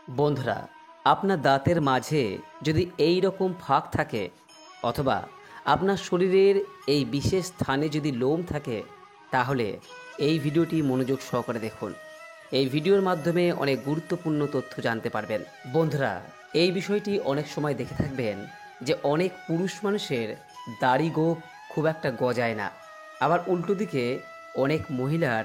বন্ধুরা, আপনার দাঁতের মাঝে যদি এই রকম ফাঁক থাকে অথবা আপনার শরীরের এই বিশেষ স্থানে যদি লোম থাকে, তাহলে এই ভিডিওটি মনোযোগ সহকারে দেখুন। এই ভিডিওর মাধ্যমে অনেক গুরুত্বপূর্ণ তথ্য জানতে পারবেন। বন্ধুরা, এই বিষয়টি অনেক সময় দেখে থাকবেন যে অনেক পুরুষ মানুষের দাড়ি গোঁফ খুব একটা গজায় না, আবার উল্টো দিকে অনেক মহিলার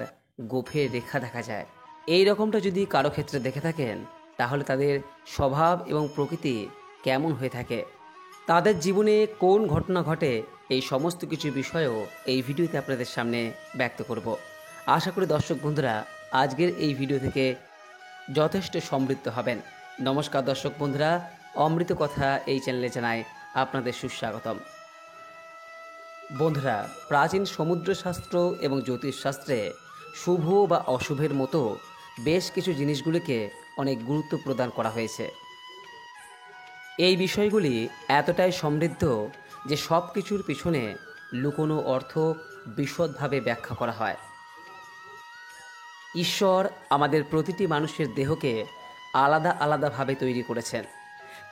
গোঁফের রেখা দেখা যায়। এই রকমটা যদি কারো ক্ষেত্রে দেখে থাকেন, তাহলে তাদের স্বভাব এবং প্রকৃতি কেমন হয়ে থাকে, তাদের জীবনে কোন ঘটনা ঘটে, এই সমস্ত কিছু বিষয়ও এই ভিডিওতে আপনাদের সামনে ব্যক্ত করব। আশা করি দর্শক বন্ধুরা আজকের এই ভিডিও থেকে যথেষ্ট সমৃদ্ধ হবেন। নমস্কার দর্শক বন্ধুরা, অমৃত কথা এই চ্যানেলে জানাই আপনাদের সুস্বাগতম। বন্ধুরা, প্রাচীন সমুদ্রশাস্ত্র এবং জ্যোতিষশাস্ত্রে শুভ বা অশুভের মতো বেশ কিছু জিনিসগুলিকে অনেক গুরুত্ব প্রদান করা হয়েছে। এই বিষয়গুলি এতটাই সমৃদ্ধ যে সব কিছুর পিছনে লুকোনো অর্থ বিশদভাবে ব্যাখ্যা করা হয়। ঈশ্বর আমাদের প্রতিটি মানুষের দেহকে আলাদা আলাদাভাবে তৈরি করেছেন।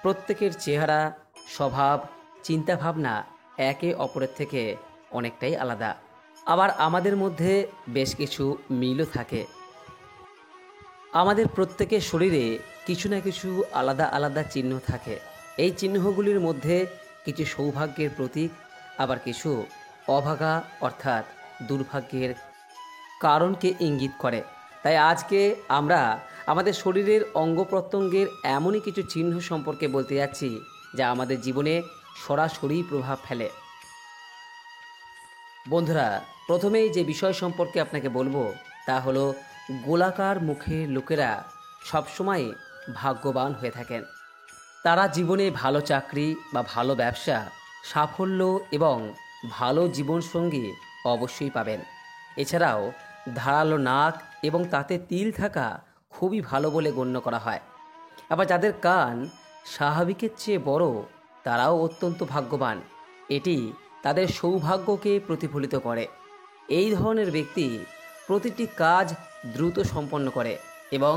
প্রত্যেকের চেহারা, স্বভাব, চিন্তাভাবনা একে অপরের থেকে অনেকটাই আলাদা। আবার আমাদের মধ্যে বেশ কিছু মিলও থাকে। আমাদের প্রত্যেকের শরীরে কিছু না কিছু আলাদা আলাদা চিহ্ন থাকে। এই চিহ্নগুলির মধ্যে কিছু সৌভাগ্যের প্রতীক, আবার কিছু অভাগা অর্থাৎ দুর্ভাগ্যের কারণকে ইঙ্গিত করে। তাই আজকে আমরা আমাদের শরীরের অঙ্গ প্রত্যঙ্গের এমনই কিছু চিহ্ন সম্পর্কে বলতে যাচ্ছি যা আমাদের জীবনে সরাসরি প্রভাব ফেলে। বন্ধুরা, প্রথমেই যে বিষয় সম্পর্কে আপনাকে বলবো তা হলো গোলাকার মুখের লোকেরা সবসময় ভাগ্যবান হয়ে থাকেন। তারা জীবনে ভালো চাকরি বা ভালো ব্যবসা, সাফল্য এবং ভালো জীবনসঙ্গী অবশ্যই পাবেন। এছাড়াও ধারালো নাক এবং তাতে তিল থাকা খুবই ভালো বলে গণ্য করা হয়। আবার যাদের কান স্বাভাবিকের চেয়ে বড়, তারাও অত্যন্ত ভাগ্যবান। এটি তাদের সৌভাগ্যকে প্রতিফলিত করে। এই ধরনের ব্যক্তি প্রতিটি কাজ দ্রুত সম্পন্ন করে এবং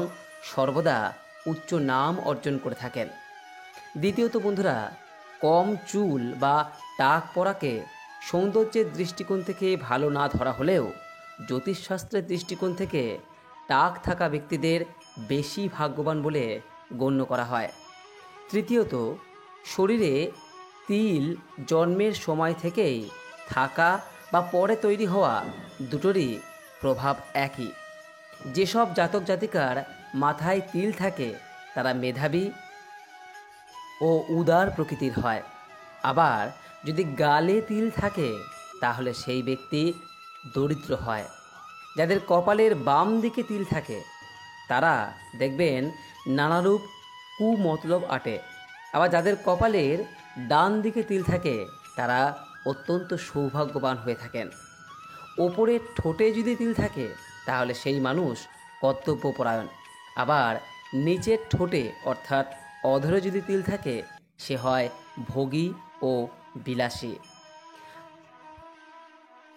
সর্বদা উচ্চ নাম অর্জন করে থাকেন। দ্বিতীয়ত বন্ধুরা, কম চুল বা টাক পরাকে সৌন্দর্যের দৃষ্টিকোণ থেকে ভালো না ধরা হলেও জ্যোতিষশাস্ত্রের দৃষ্টিকোণ থেকে টাক থাকা ব্যক্তিদের বেশি ভাগ্যবান বলে গণ্য করা হয়। তৃতীয়ত, শরীরে তিল জন্মের সময় থেকেই থাকা বা পরে তৈরি হওয়া দুটোরই প্রভাব একই। যেসব জাতক জাতিকার মাথায় তিল থাকে তারা মেধাবী ও উদার প্রকৃতির হয়। আবার যদি গালে তিল থাকে তাহলে সেই ব্যক্তি দরিদ্র হয়। যাদের কপালের বাম দিকে তিল থাকে তারা দেখবেন নানারূপ কুমতলব আটে। আবার যাদের কপালের ডান দিকে তিল থাকে তারা অত্যন্ত সৌভাগ্যবান হয়ে থাকেন। ওপরের ঠোঁটে যদি তিল থাকে তাহলে সেই মানুষ কর্তব্যপরায়ণ। আবার নিচের ঠোঁটে অর্থাৎ অধরে যদি তিল থাকে সে হয় ভোগী ও বিলাসী।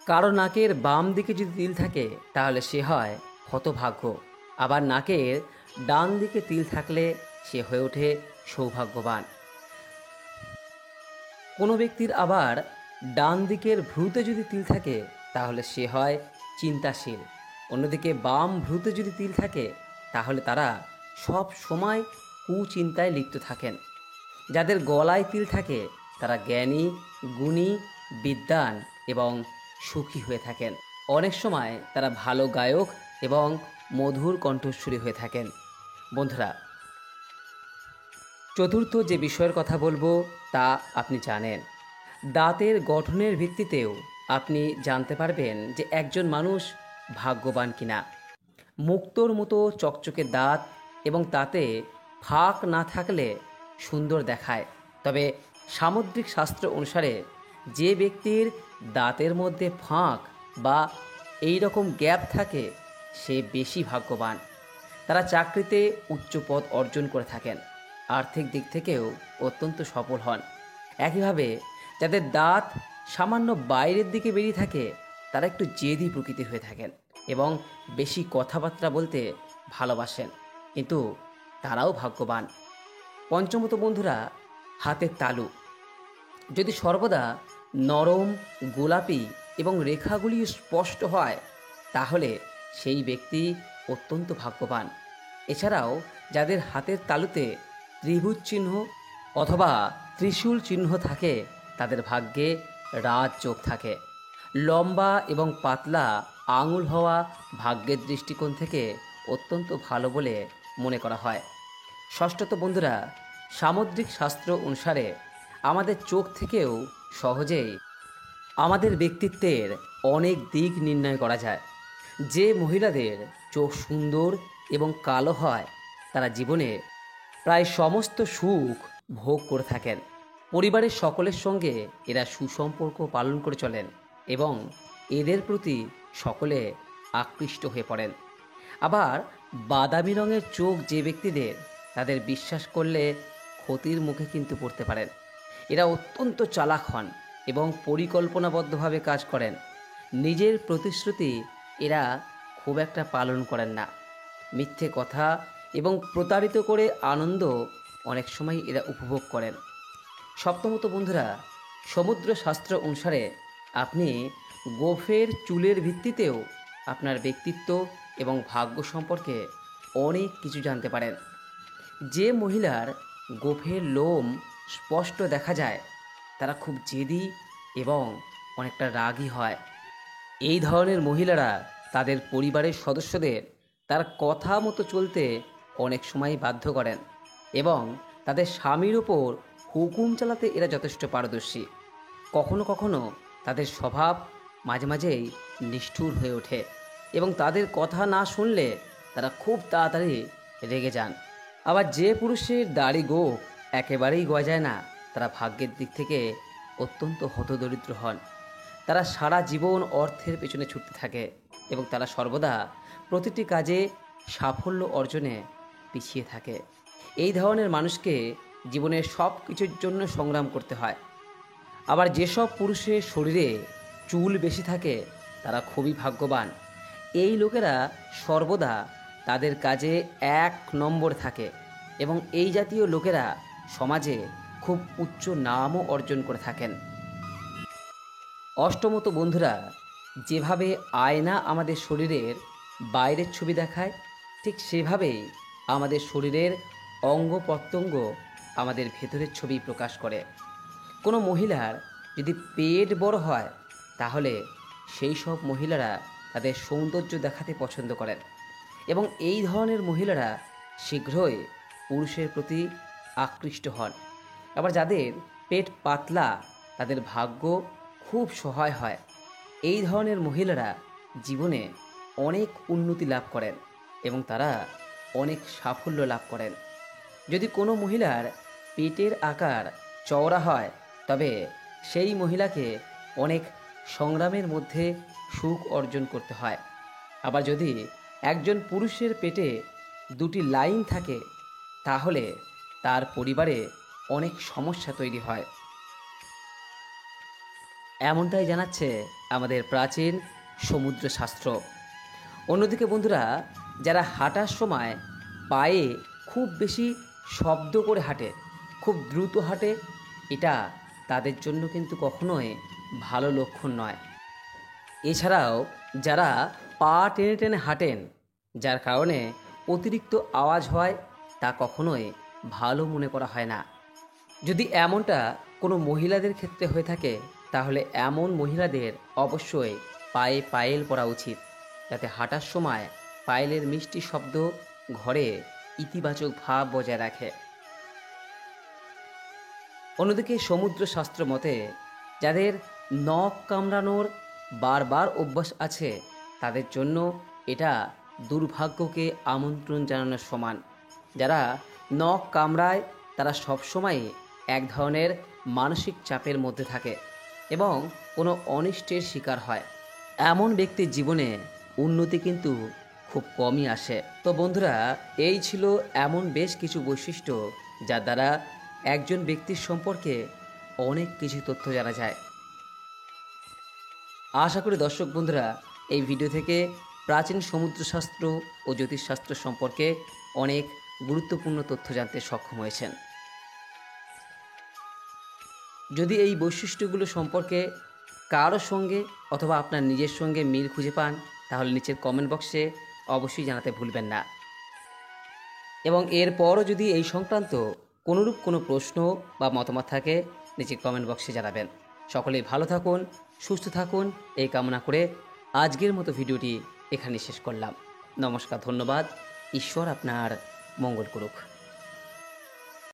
কারো নাকের বাম দিকে যদি তিল থাকে তাহলে সে হয় হতভাগ্য। আবার নাকের ডান দিকে তিল থাকলে সে হয়ে ওঠে সৌভাগ্যবান। কোনো ব্যক্তির আবার ডান দিকের ভ্রুতে যদি তিল থাকে তাহলে সে হয় চিন্তাশীল। অন্যদিকে বাম ভ্রুতে যদি তিল থাকে তাহলে তারা সব সময় কুচিন্তায় লিপ্ত থাকেন। যাদের গলায় তিল থাকে তারা জ্ঞানী, গুণী, বিদ্বান এবং সুখী হয়ে থাকেন। অনেক সময় তারা ভালো গায়ক এবং মধুর কণ্ঠস্বরী হয়ে থাকেন। বন্ধুরা, চতুর্থ যে বিষয়ের কথা বলবো তা আপনি জানেন। দাঁতের গঠনের ভিত্তিতেও আপনি জানতে পারবেন যে একজন মানুষ ভাগ্যবান কিনা। মুক্তোর মতো চকচকে দাঁত এবং তাতে ফাঁক না থাকলে সুন্দর দেখায়। তবে সামুদ্রিক শাস্ত্র অনুসারে যে ব্যক্তির দাঁতের মধ্যে ফাঁক বা এই রকম গ্যাপ থাকে সে বেশি ভাগ্যবান। তারা চাকরিতে উচ্চ পদ অর্জন করে থাকেন, আর্থিক দিক থেকেও অত্যন্ত সফল হন। একইভাবে যাদের দাঁত সামান্য বাইরের দিকে বেরিয়ে থাকে তারা একটু জেদি প্রকৃতির হয়ে থাকেন এবং বেশি কথাবার্তা বলতে ভালোবাসেন। কিন্তু তারাও ভাগ্যবান। পঞ্চমত বন্ধুরা, হাতের তালু যদি সর্বদা নরম, গোলাপি এবং রেখাগুলি স্পষ্ট হয়, তাহলে সেই ব্যক্তি অত্যন্ত ভাগ্যবান। এছাড়াও যাদের হাতের তালুতে ত্রিভুজ চিহ্ন অথবা ত্রিশূল চিহ্ন থাকে, তাদের ভাগ্যে রাজযোগ থাকে। লম্বা এবং পাতলা আঙুল হওয়া ভাগ্যের দৃষ্টিকোণ থেকে অত্যন্ত ভালো বলে মনে করা হয়। ষষ্ঠত বন্ধুরা, সামুদ্রিক শাস্ত্র অনুসারে আমাদের চোখ থেকেও সহজেই আমাদের ব্যক্তিত্বের অনেক দিক নির্ণয় করা যায়। যে মহিলাদের চোখ সুন্দর এবং কালো হয়, তারা জীবনে প্রায় সমস্ত সুখ ভোগ করে থাকেন। পরিবারের সকলের সঙ্গে এরা সুসম্পর্ক পালন করে চলেন এবং এদের প্রতি সকলে আকৃষ্ট হয়ে পড়েন। আবার বাদামি রঙের চোখ যে ব্যক্তিদের, তাদের বিশ্বাস করলে ক্ষতির মুখে কিন্তু পড়তে পারেন। এরা অত্যন্ত চালাক হন এবং পরিকল্পনাবদ্ধভাবে কাজ করেন। নিজের প্রতিশ্রুতি এরা খুব একটা পালন করেন না। মিথ্যে কথা এবং প্রতারিত করে আনন্দ অনেক সময় এরা উপভোগ করেন। সপ্তমত বন্ধুরা, সমুদ্র শাস্ত্র অনুসারে আপনি গোঁফের চুলের ভিত্তিতেও আপনার ব্যক্তিত্ব এবং ভাগ্য সম্পর্কে অনেক কিছু জানতে পারেন। যে মহিলার গোঁফের লোম স্পষ্ট দেখা যায়, তারা খুব জেদি এবং অনেকটা রাগী হয়। এই ধরনের মহিলারা তাদের পরিবারের সদস্যদের তার কথা মতো চলতে অনেক সময় বাধ্য করেন এবং তাদের স্বামীর ওপর হুকুম চালাতে এরা যথেষ্ট পারদর্শী। কখনো কখনো তাদের স্বভাব মাঝে মাঝেই নিষ্ঠুর হয়ে ওঠে এবং তাদের কথা না শুনলে তারা খুব তাড়াতাড়ি রেগে যান। আবার যে পুরুষের দাড়ি গোঁফ একেবারেই গজায় না, তারা ভাগ্যের দিক থেকে অত্যন্ত হতদরিদ্র হন। তারা সারা জীবন অর্থের পেছনে ছুটতে থাকে এবং তারা সর্বদা প্রতিটি কাজে সাফল্য অর্জনে পিছিয়ে থাকে। এই ধরনের মানুষকে জীবনের সব কিছুর জন্য সংগ্রাম করতে হয়। আবার যেসব পুরুষের শরীরে চুল বেশি থাকে, তারা খুবই ভাগ্যবান। এই লোকেরা সর্বদা তাদের কাজে 1 নম্বর থাকে এবং এই জাতীয় লোকেরা সমাজে খুব উচ্চ নামও অর্জন করে থাকেন। অষ্টমত বন্ধুরা, যেভাবে আয়না আমাদের শরীরের বাইরের ছবি দেখায়, ঠিক সেভাবেই আমাদের শরীরের অঙ্গ প্রত্যঙ্গ আমাদের ভেতরের ছবি প্রকাশ করে। কোনো মহিলার যদি পেট বড় হয়, তাহলে সেই সব মহিলারা তাদের সৌন্দর্য দেখাতে পছন্দ করেন এবং এই ধরনের মহিলারা শীঘ্রই পুরুষের প্রতি আকৃষ্ট হন। আবার যাদের পেট পাতলা, তাদের ভাগ্য খুব সহায় হয়। এই ধরনের মহিলারা জীবনে অনেক উন্নতি লাভ করেন এবং তারা অনেক সাফল্য লাভ করেন। যদি কোনো মহিলার পেটের আকার চওড়া হয়, তবে সেই মহিলাকে অনেক সংগ্রামের মধ্যে সুখ অর্জন করতে হয়। আবার যদি একজন পুরুষের পেটে 2টি লাইন থাকে, তাহলে তার পরিবারে অনেক সমস্যা তৈরি হয়। এমনটাই জানাচ্ছে আমাদের প্রাচীন সমুদ্র শাস্ত্র। অন্যদিকে বন্ধুরা, যারা হাঁটার সময় পায়ে খুব বেশি শব্দ করে হাঁটে, খুব দ্রুত হাঁটে, এটা তাদের জন্য কিন্তু কখনোই ভালো লক্ষণ নয়। এছাড়াও যারা পা টেনে টেনে হাঁটেন, যার কারণে অতিরিক্ত আওয়াজ হয়, তা কখনোই ভালো মনে করা হয় না। যদি এমনটা কোনো মহিলাদের ক্ষেত্রে হয়ে থাকে, তাহলে এমন মহিলাদের অবশ্যই পায়ে পায়েল পরা উচিত, যাতে হাঁটার সময় পায়েলের মিষ্টি শব্দ ঘরে ইতিবাচক ভাব বজায় রাখে। অন্যদিকে সমুদ্র শাস্ত্র মতে যাদের নখ কামড়ানোর বারবার অভ্যাস আছে, তাদের জন্য এটা দুর্ভাগ্যকে আমন্ত্রণ জানানোর সমান। যারা নখ কামড়ায়, তারা সবসময় এক ধরনের মানসিক চাপের মধ্যে থাকে এবং কোনো অনিষ্টের শিকার হয়। এমন ব্যক্তির জীবনে উন্নতি কিন্তু খুব কমই আসে। তো বন্ধুরা, এই ছিল এমন বেশ কিছু বৈশিষ্ট্য যার দ্বারা একজন ব্যক্তির সম্পর্কে অনেক কিছু তথ্য জানা যায়। আশা করি দর্শক বন্ধুরা এই ভিডিও থেকে প্রাচীন সমুদ্রশাস্ত্র ও জ্যোতিষশাস্ত্র সম্পর্কে অনেক গুরুত্বপূর্ণ তথ্য জানতে সক্ষম হয়েছেন। যদি এই বৈশিষ্ট্যগুলো সম্পর্কে কারো সঙ্গে অথবা আপনার নিজের সঙ্গে মিল খুঁজে পান, তাহলে নিচের কমেন্ট বক্সে অবশ্যই জানাতে ভুলবেন না। এবং এরপরও যদি এই সংক্রান্ত কোনোরূপ কোনো প্রশ্ন বা মতামত থাকে, নিচে কমেন্ট বক্সে জানাবেন। সকলেই ভালো থাকুন, সুস্থ থাকুন, এই কামনা করে আজকের মতো ভিডিওটি এখানে শেষ করলাম। নমস্কার, ধন্যবাদ। ঈশ্বর আপনার মঙ্গল করুক।